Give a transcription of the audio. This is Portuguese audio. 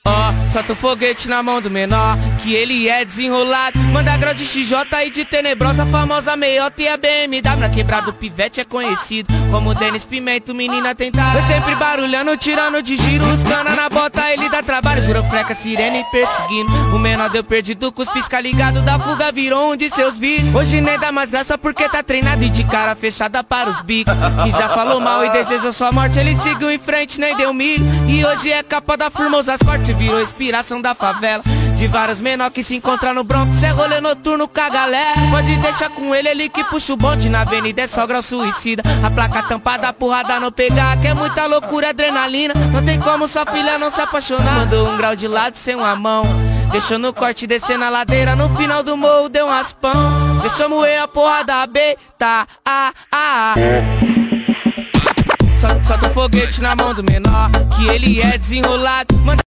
Ó, solta o foguete na mão do menor, que ele é desenrolado. Manda grau de XJ e de tenebrosa, famosa meiota e a BMW. Na quebrada do pivete é conhecido como Denis Pimento, menina tentada. Eu sempre barulhando, tirando de giro, os cana na bota, ele dá trabalho. Girofleca, sirene perseguindo. O menor deu perdido, com os pisca ligado da fuga, virou um de seus vícios. Hoje nem dá mais graça porque tá treinado e de cara fechada para os bicos. Que já falou mal e desejou sua morte, ele seguiu em frente, nem deu milho. E hoje é capa da Formosa Corte, virou inspiração da favela. De vários menor que se encontram no Bronx, é rolê noturno com a galera. Pode deixar com ele que puxa o bonde na avenida, é só grau suicida. A placa tampada, a porrada não pegar, que é muita loucura, adrenalina. Não tem como sua filha não se apaixonar. Mandou um grau de lado sem uma mão, deixou no corte descer na ladeira, no final do morro deu um raspão. Deixou moer a porra da beta, Solta o foguete na mão do menor, que ele é desenrolado.